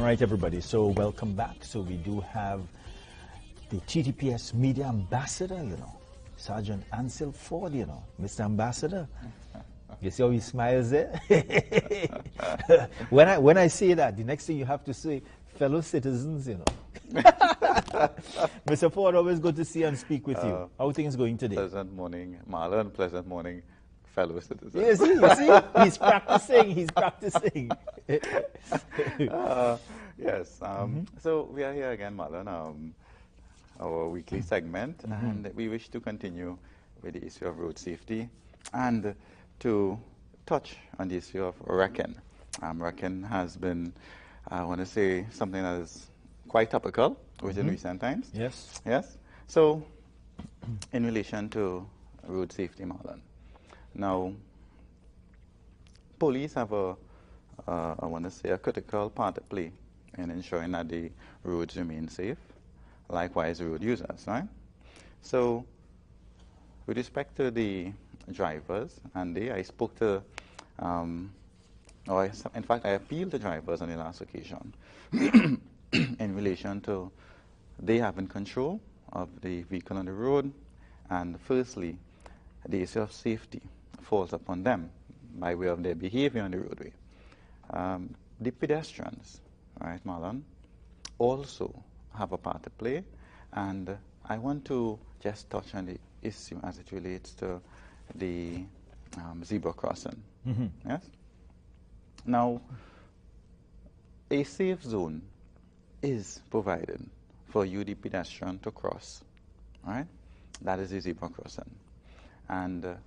right, everybody, so welcome back. So we do have the TTPS Media Ambassador, Sergeant Ancil Forde, Mr. Ambassador. You see how he smiles there? when I say that, the next thing you have to say, fellow citizens, Mr. Forde, always good to see and speak with you. How are things going today? Pleasant morning, Marlon. Pleasant morning, fellow citizens. You see? He's practicing. Yes. So we are here again, Marlon, our weekly segment, and we wish to continue with the issue of road safety and to touch on the issue of wrecking. Wrecking has been, I want to say, something that is quite topical within recent times. Yes. Yes. So, in relation to road safety, Marlon, now, police have I want to say, a critical part to play in ensuring that the roads remain safe. Likewise, road users, right? So, with respect to the drivers, and I spoke to, in fact, I appealed to drivers on the last occasion in relation to they having control of the vehicle on the road, and firstly, the issue of safety falls upon them by way of their behavior on the roadway. The pedestrians, right, Marlon, also have a part to play, and I want to just touch on the issue as it relates to the zebra crossing. Yes. Now, a safe zone is provided for you, the pedestrian, to cross. Right? That is the zebra crossing, and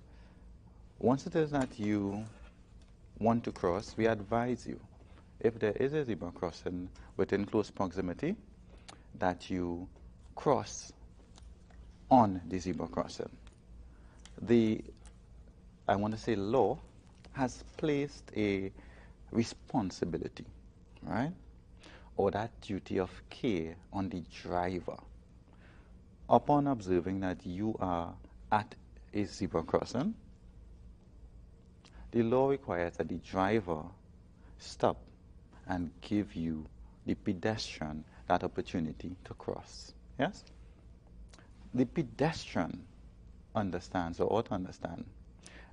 once it is that you want to cross, we advise you, if there is a zebra crossing within close proximity, that you cross on the zebra crossing. I want to say, law has placed a responsibility, right, or that duty of care on the driver. Upon observing that you are at a zebra crossing, the law requires that the driver stop and give you, the pedestrian, that opportunity to cross. Yes? The pedestrian understands, or ought to understand,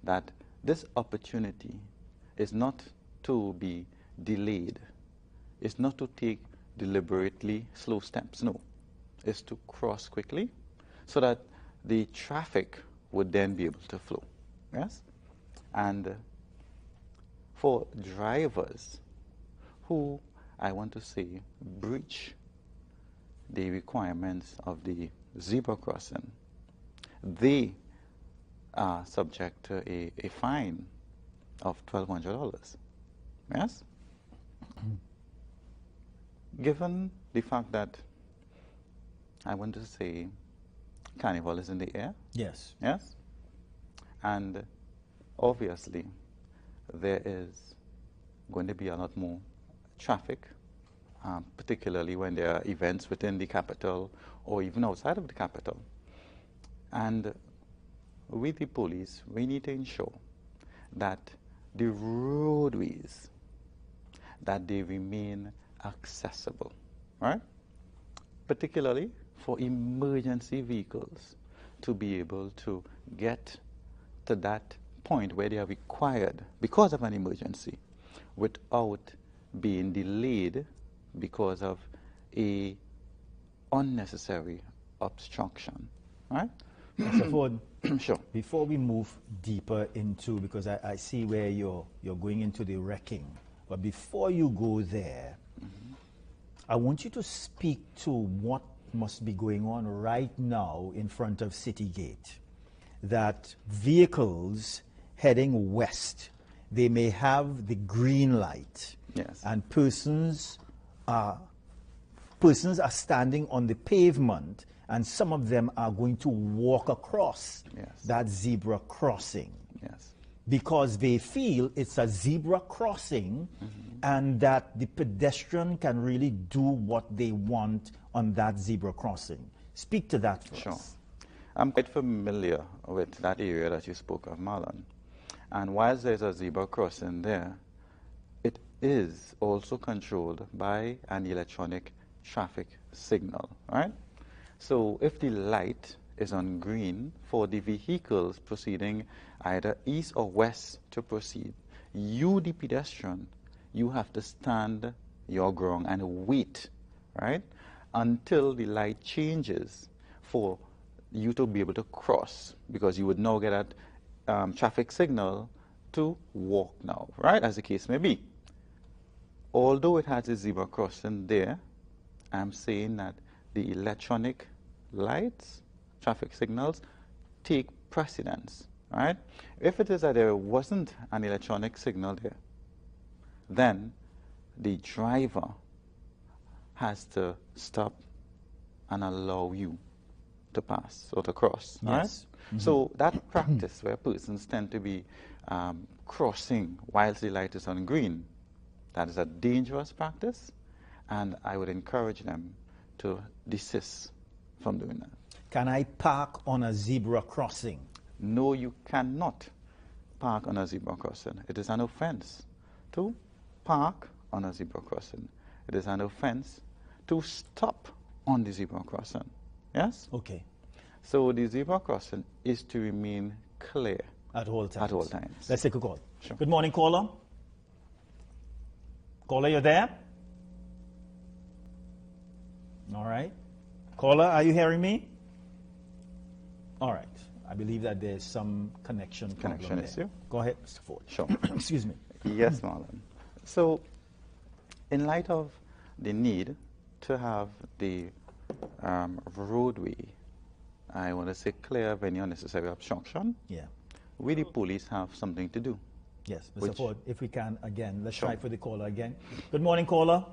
that this opportunity is not to be delayed. It's not to take deliberately slow steps. No. It's to cross quickly so that the traffic would then be able to flow. Yes? And for drivers who, I want to say, breach the requirements of the zebra crossing, they are subject to a fine of $1,200. Yes? Given the fact that, I want to say, carnival is in the air. Yes. Yes? And obviously, there is going to be a lot more traffic, particularly when there are events within the capital or even outside of the capital. And with the police, we need to ensure that the roadways, that they remain accessible, right? Particularly for emergency vehicles to be able to get to that point where they are required because of an emergency without being delayed because of a unnecessary obstruction. Right? Mr. Forde, sure. Before we move deeper into, because I see where you're going into the wrecking, but before you go there, I want you to speak to what must be going on right now in front of City Gate. That vehicles heading west, they may have the green light. Yes. And persons are standing on the pavement, and some of them are going to walk across that zebra crossing. Yes. Because they feel it's a zebra crossing and that the pedestrian can really do what they want on that zebra crossing. Speak to that for us. I'm quite familiar with that area that you spoke of, Marlon. And whilst there's a zebra crossing there, it is also controlled by an electronic traffic signal, right? So if the light is on green for the vehicles proceeding either east or west to proceed, you, the pedestrian, you have to stand your ground and wait, right, until the light changes for you to be able to cross, because you would now get that traffic signal to walk now, right, as the case may be. Although it has a zebra crossing there, I'm saying that the electronic lights, traffic signals, take precedence, right? If it is that there wasn't an electronic signal there, then the driver has to stop and allow you to pass or to cross, yes. Right? Mm-hmm. So that practice where persons tend to be crossing whilst the light is on green, that is a dangerous practice, and I would encourage them to desist from doing that. Can I park on a zebra crossing? No, you cannot park on a zebra crossing. It is an offense to park on a zebra crossing. It is an offense to stop on the zebra crossing. Yes? Okay. So the zebra crossing is to remain clear At all times. At all times. Let's take a call. Sure. Good morning, caller. Caller, you there? All right. Caller, are you hearing me? All right. I believe that there's some connection problem issue. there. Go ahead, Mr. Forde. Sure. Excuse me. Yes, Marlon. So, in light of the need to have the roadway, I want to say clear of any unnecessary obstruction, Yeah. we the police have something to do. Yes, Mr. Which- Forde, if we can, again, let's Sure. try for the caller again. Good morning, caller.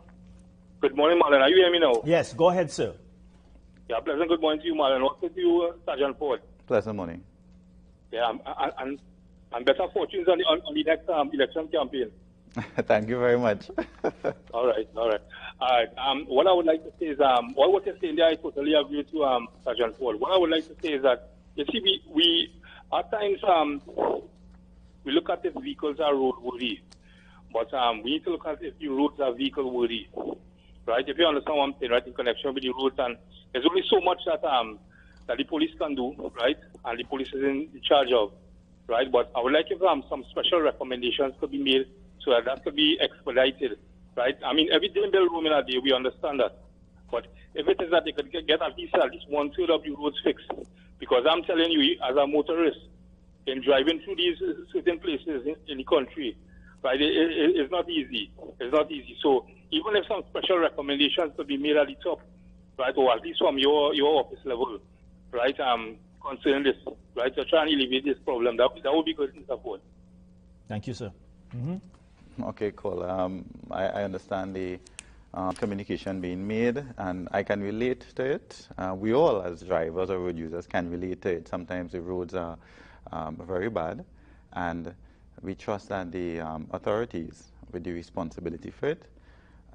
Good morning, Marlon. Are you hearing me now? Yes, go ahead, sir. Yeah, pleasant good morning to you, Marlon. Also to you, Sergeant Forde. Pleasant morning. Yeah, and better fortunes on the next election campaign. Thank you very much. All right. What I would like to say is, what you're saying there, I totally agree with you, Sergeant Forde. What I would like to say is that, you see, we at times, we look at if vehicles are roadworthy, but we need to look at if the roads are vehicle-worthy, right? If you understand what I'm saying, right, in connection with the roads, and there's only so much that the police can do, right, and the police is in charge of, right? But I would like if some special recommendations could be made so that could be expedited, right? I mean, every day in Room in a day, we understand that. But if it is that they could get at least 1/3 of the roads fixed, because I'm telling you, as a motorist, in driving through these certain places in the country, right, it's not easy. It's not easy. So even if some special recommendations could be made at the top, right, or at least from your office level, right, concerning this, right, to try and alleviate this problem, that would be good, Mr. Forde. Thank you, sir. Okay, cool. I understand the communication being made, and I can relate to it. We all, as drivers or road users, can relate to it. Sometimes the roads are very bad, and we trust that the authorities with the responsibility for it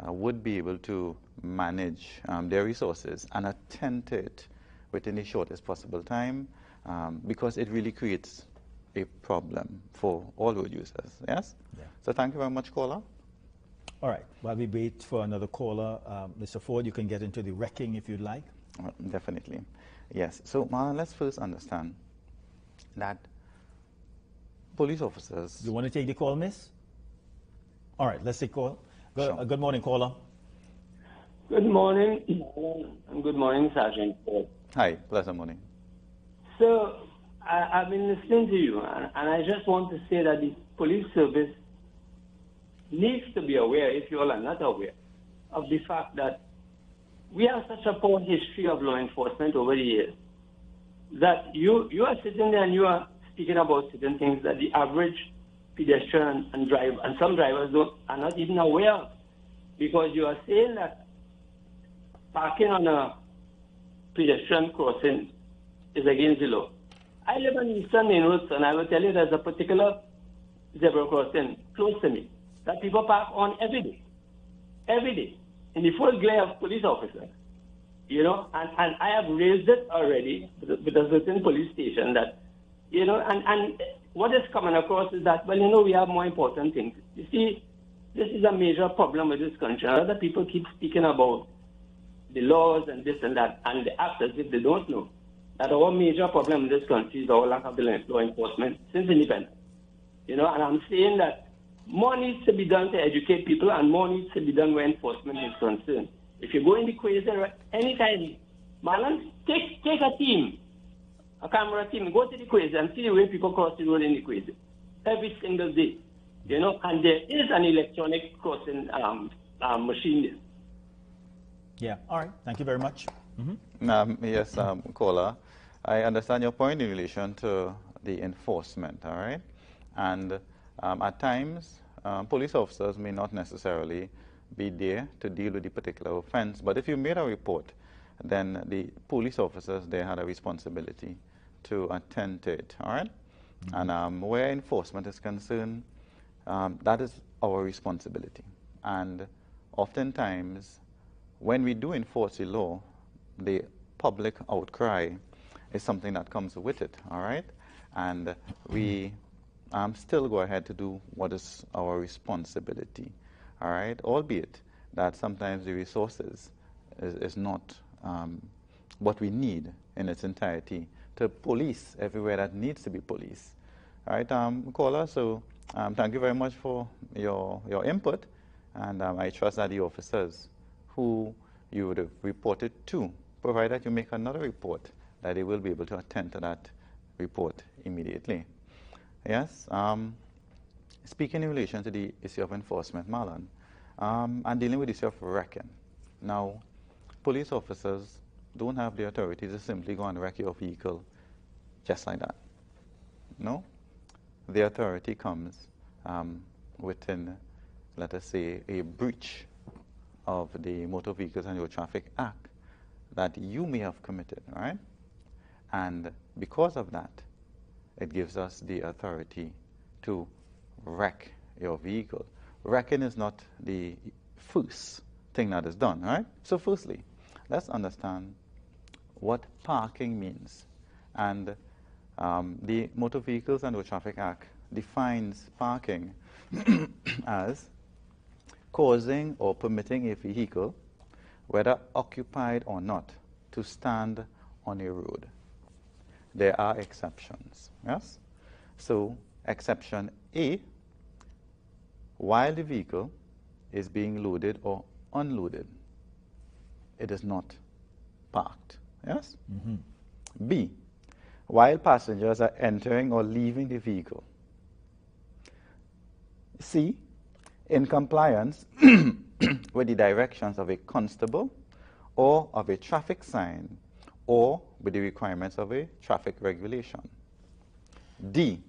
would be able to manage their resources and attend to it within the shortest possible time, because it really creates a problem for all road users. Yes? Yeah. So thank you very much, caller. All right. While we wait for another caller, Mr. Forde, you can get into the wrecking if you'd like. Definitely. Yes. So, Marlon, let's first understand that police officers... You want to take the call, miss? All right, let's take call. Sure. Good morning, caller. Good morning, and good morning, Sergeant Forde. Hi, pleasant morning. So, I've been listening to you, and I just want to say that the police service needs to be aware, if you all are not aware, of the fact that we have such a poor history of law enforcement over the years that you are sitting there and you are speaking about certain things that the average pedestrian and driver and some drivers are not even aware of, because you are saying that parking on a pedestrian crossing is against the law. I live in Eastern Main Road, and I will tell you there's a particular zebra crossing close to me that people park on every day, in the full glare of police officers. You know, and I have raised it already with a certain police station that, you know, and what is coming across is that, well, you know, we have more important things. You see, this is a major problem with this country. Other people keep speaking about the laws and this and that, and the actors, if they don't know that our major problem in this country is our lack of law enforcement since independence. And I'm saying that more needs to be done to educate people, and more needs to be done where enforcement is concerned. If you go in the Quasar anytime, Marlon, take a team, a camera team, go to the Quasar and see the way people cross the road in the Quasar every single day. And there is an electronic crossing machine there. Yeah, all right. Thank you very much. Mm-hmm. Yes, caller, I understand your point in relation to the enforcement, all right? And at times, police officers may not necessarily be there to deal with the particular offense, but if you made a report, then the police officers there had a responsibility to attend to it, all right? Mm-hmm. And where enforcement is concerned, that is our responsibility. And oftentimes, when we do enforce the law, the public outcry is something that comes with it, all right? And we still go ahead to do what is our responsibility, all right? Albeit that sometimes the resources is not what we need in its entirety to police everywhere that needs to be policed. All right, caller, so thank you very much for your input, and I trust that the officers who you would have reported to, provided that you make another report, that they will be able to attend to that report immediately. Yes, speaking in relation to the issue of enforcement, Marlon, and dealing with the issue of wrecking. Now, police officers don't have the authority to simply go and wreck your vehicle just like that. No? The authority comes within, let us say, a breach of the Motor Vehicles and Road Traffic Act that you may have committed, right? And because of that, it gives us the authority to wreck your vehicle. Wrecking is not the first thing that is done, right? So firstly, let's understand what parking means. And the Motor Vehicles and Road Traffic Act defines parking as causing or permitting a vehicle, whether occupied or not, to stand on a road. There are exceptions, yes? So, exception A, while the vehicle is being loaded or unloaded, it is not parked, yes? Mm-hmm. B, while passengers are entering or leaving the vehicle. C, in compliance with the directions of a constable or of a traffic sign or with the requirements of a traffic regulation. D,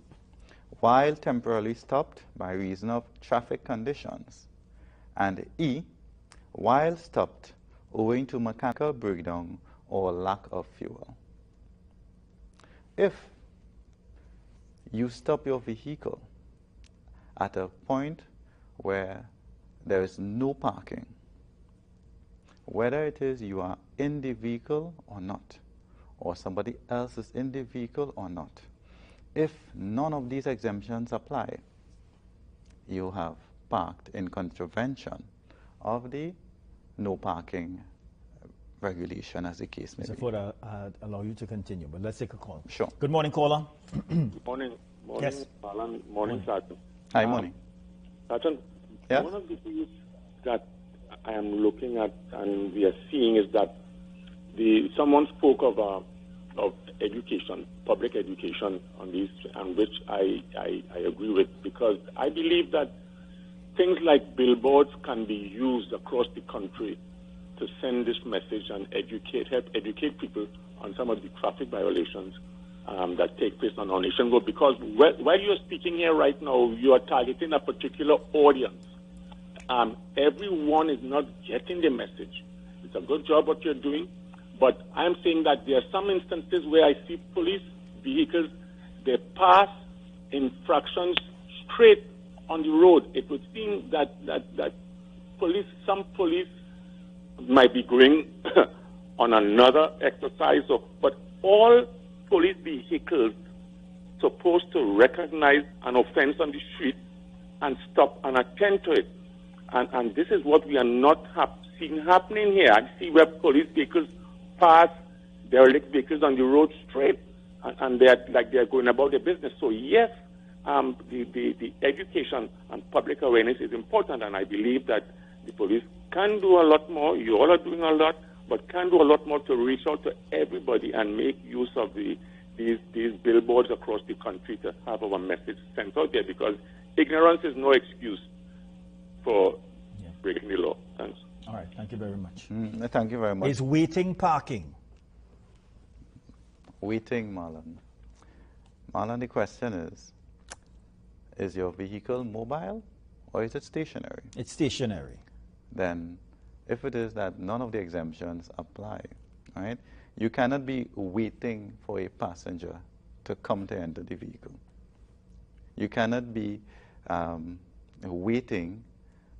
while temporarily stopped by reason of traffic conditions. And E, while stopped owing to mechanical breakdown or lack of fuel. If you stop your vehicle at a point where there is no parking, whether it is you are in the vehicle or not, or somebody else is in the vehicle or not, if none of these exemptions apply, you have parked in contravention of the no parking regulation, as the case may be. Mr. Forde, I'll allow you to continue, but let's take a call. Sure. Good morning, caller. Good morning. Yes. Marlon. Morning, Sergeant. Hi, morning. Sergeant, Yeah? one of the things that I am looking at and we are seeing is that someone spoke of education, public education on this, and which I agree with, because I believe that things like billboards can be used across the country to send this message and help educate people on some of the traffic violations that take place on our nation road. Because while you're speaking here right now, you are targeting a particular audience. Everyone is not getting the message. It's a good job what you're doing, but I'm saying that there are some instances where I see police vehicles, they pass infractions straight on the road. It would seem that some police might be going on another exercise, but all police vehicles supposed to recognize an offense on the street and stop and attend to it. And this is what we are not seeing happening here. I see where police vehicles pass derelict vehicles on the road straight, and they're going about their business. So yes, the education and public awareness is important, and I believe that the police can do a lot more. You all are doing a lot, but can do a lot more to reach out to everybody and make use of these billboards across the country to have our message sent out there, because ignorance is no excuse for breaking the law. Thanks. All right, thank you very much. Thank you very much. Is waiting parking? Waiting, Marlon. Marlon, the question is your vehicle mobile or is it stationary? It's stationary. Then, if it is that none of the exemptions apply, right? You cannot be waiting for a passenger to come to enter the vehicle. You cannot be waiting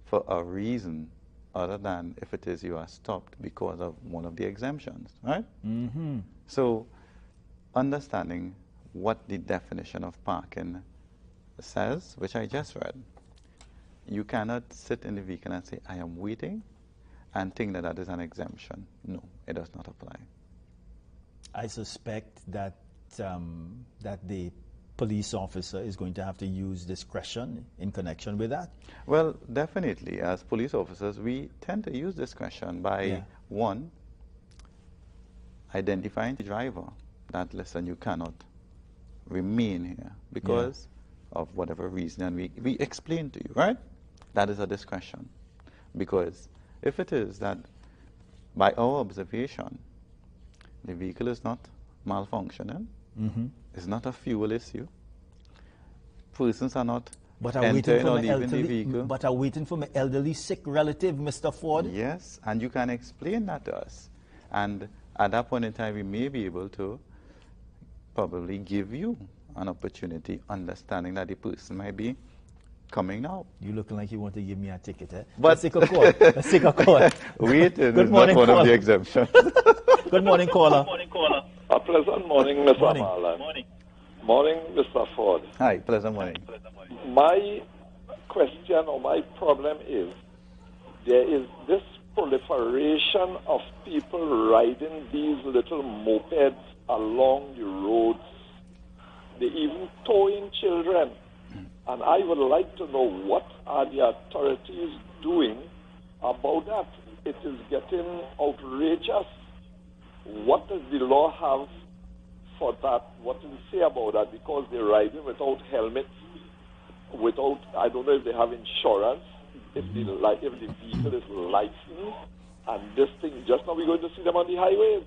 for a reason other than if it is you are stopped because of one of the exemptions, right? Mm-hmm. So, understanding what the definition of parking says, which I just read, you cannot sit in the vehicle and say, I am waiting, and think that that is an exemption. No, it does not apply. I suspect that that the police officer is going to have to use discretion in connection with that. Well, definitely, as police officers, we tend to use discretion by, one, identifying the driver that, listen, you cannot remain here because of whatever reason, and we explain to you, right? That is a discretion. Because if it is that, by our observation, the vehicle is not malfunctioning, it's not a fuel issue, persons are not entering or leaving the vehicle. But are waiting for my elderly sick relative, Mr. Forde? Yes, and you can explain that to us. And at that point in time, we may be able to probably give you an opportunity, understanding that the person might be coming now. You looking like you want to give me a ticket, eh? But let's take a call. Let's take a call. Waiting Good is morning, not one caller. of the exemptions. Good morning, caller. Good morning, caller. A pleasant morning, Mr. Morning. Marlon. Morning. Morning, Mr. Forde. Hi, pleasant morning. My question or my problem is, there is this proliferation of people riding these little mopeds along the roads. They even towing children. And I would like to know, what are the authorities doing about that? It is getting outrageous. What does the law have for that? What does it say about that? Because they're riding without helmets, without, I don't know if they have insurance, if the vehicle is licensed, and this thing, just now we're going to see them on the highways.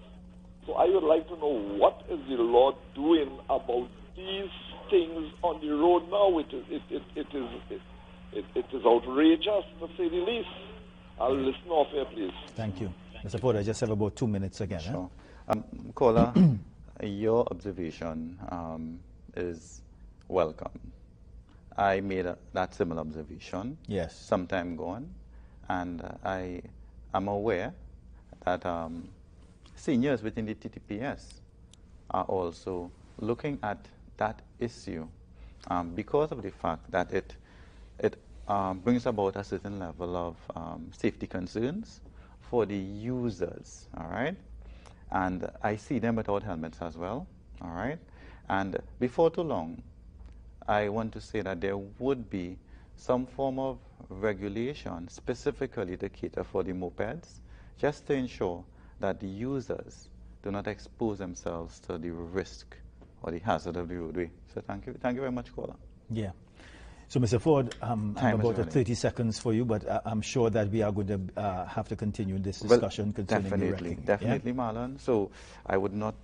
So I would like to know, what is the law doing about these things on the road now? It is outrageous, to say the least. I'll listen off here, please. Thank you. Mr. Forde, I just have about 2 minutes again. Sure. Caller, your observation is welcome. I made that similar observation some time gone, and I am aware that seniors within the TTPS are also looking at that issue because of the fact that it brings about a certain level of safety concerns for the users, all right? And I see them without helmets as well, all right? And before too long, I want to say that there would be some form of regulation specifically to cater for the mopeds, just to ensure that the users do not expose themselves to the risk or the hazard of the roadway. So thank you very much, caller. Yeah. So, Mr. Forde, I have about 30 seconds for you, but I'm sure that we are going to have to continue this discussion concerning the wrecking. Definitely, Marlon. So I would not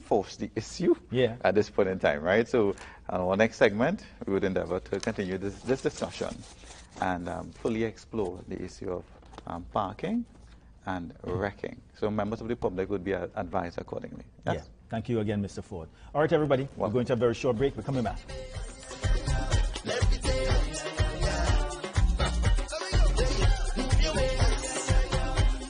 force the issue at this point in time, right? So our next segment, we would endeavor to continue this discussion and fully explore the issue of parking and wrecking. So members of the public would be advised accordingly. Yes? Yeah. Thank you again, Mr. Forde. All right, everybody, we're going to have a very short break. We're coming back.